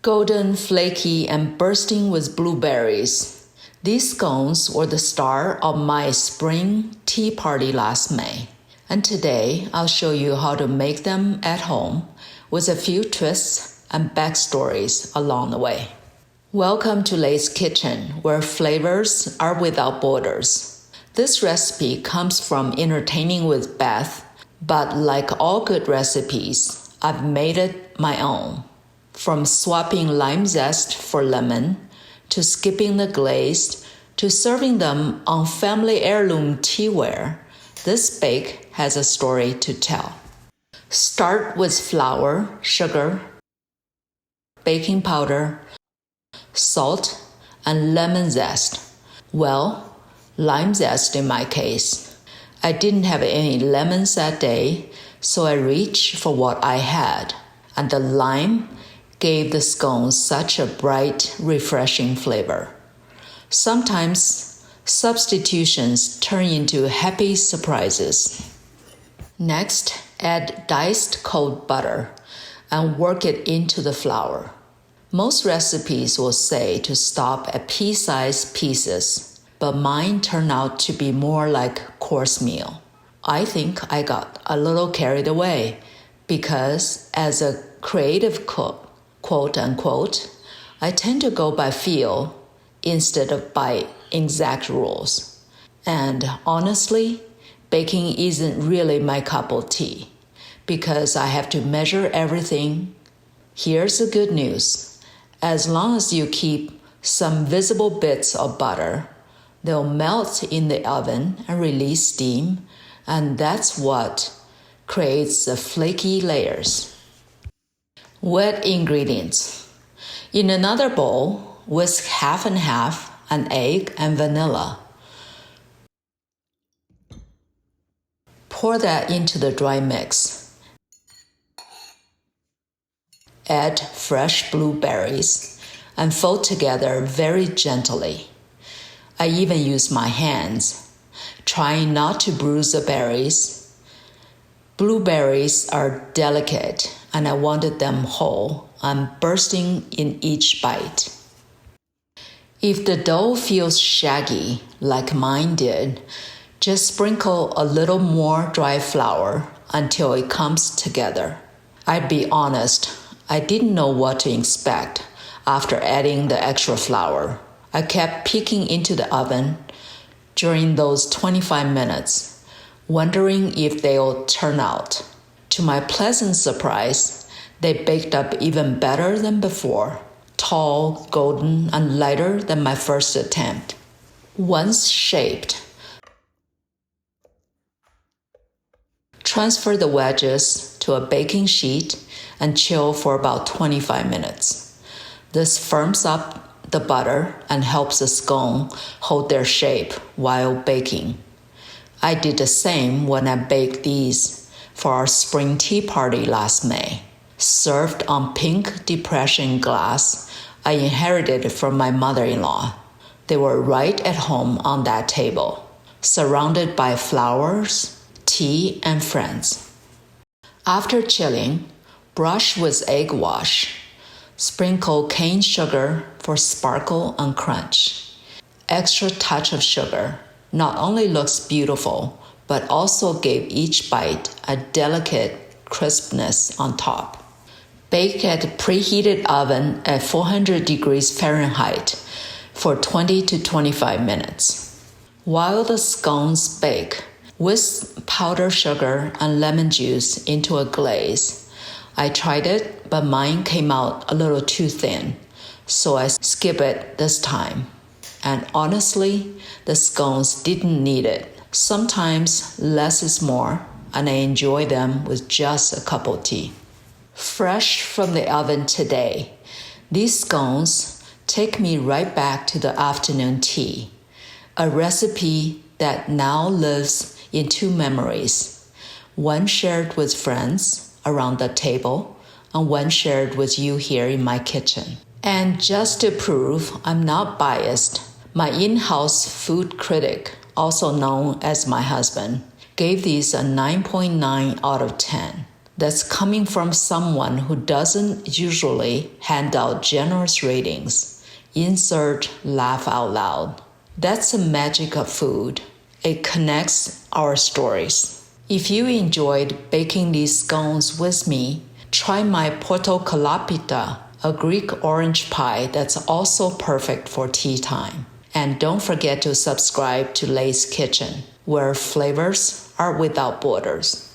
Golden, flaky, and bursting with blueberries. These scones were the star of my spring tea party last May. And today I'll show you how to make them at home with a few twists and backstories along the way. Welcome to Lay's Kitchen, where flavors are without borders. This recipe comes from entertaining with Beth, but like all good recipes, I've made it my own. From swapping lime zest for lemon, to skipping the glaze, to serving them on family heirloom teaware, this bake has a story to tell. Start with flour, sugar, baking powder, salt, and lemon zest. Well, lime zest in my case. I didn't have any lemons that day, so I reached for what I had, and the lime gave the scones such a bright, refreshing flavor. Sometimes substitutions turn into happy surprises. Next, add diced cold butter and work it into the flour. Most recipes will say to stop at pea-sized pieces, but mine turned out to be more like course meal. I think I got a little carried away because as a creative cook, quote unquote, I tend to go by feel instead of by exact rules. And honestly, baking isn't really my cup of tea because I have to measure everything. Here's the good news. As long as you keep some visible bits of butter, they'll melt in the oven and release steam, and that's what creates the flaky layers. Wet ingredients. In another bowl, whisk half and half an egg and vanilla. Pour that into the dry mix. Add fresh blueberries and fold together very gently. I even use my hands, trying not to bruise the berries. Blueberries are delicate, and I wanted them whole and bursting in each bite. If the dough feels shaggy, like mine did, just sprinkle a little more dry flour until it comes together. I'd be honest, I didn't know what to expect after adding the extra flour. I kept peeking into the oven during those 25 minutes, wondering if they'll turn out. To my pleasant surprise, they baked up even better than before, tall, golden, and lighter than my first attempt. Once shaped, transfer the wedges to a baking sheet and chill for about 25 minutes. This firms up the butter and helps the scone hold their shape while baking. I did the same when I baked these for our spring tea party last May. Served on pink depression glass I inherited from my mother-in-law. They were right at home on that table, surrounded by flowers, tea, and friends. After chilling, brush with egg wash. Sprinkle cane sugar for sparkle and crunch. Extra touch of sugar not only looks beautiful, but also gave each bite a delicate crispness on top. Bake at a preheated oven at 400 degrees Fahrenheit for 20 to 25 minutes. While the scones bake, whisk powdered sugar and lemon juice into a glaze. I tried it, but mine came out a little too thin, so I skipped it this time. And honestly, the scones didn't need it. Sometimes less is more, and I enjoy them with just a cup of tea. Fresh from the oven today, these scones take me right back to the afternoon tea, a recipe that now lives in two memories, one shared with friends around the table and one shared with you here in my kitchen. And just to prove I'm not biased, my in-house food critic, also known as my husband, gave these a 9.9 out of 10. that's coming from someone who doesn't usually hand out generous ratings. Insert laugh out loud. That's the magic of food. It connects our stories. If you enjoyed baking these scones with me, try my portokalapita, a Greek orange pie that's also perfect for tea time. And don't forget to subscribe to Lay's Kitchen, where flavors are without borders.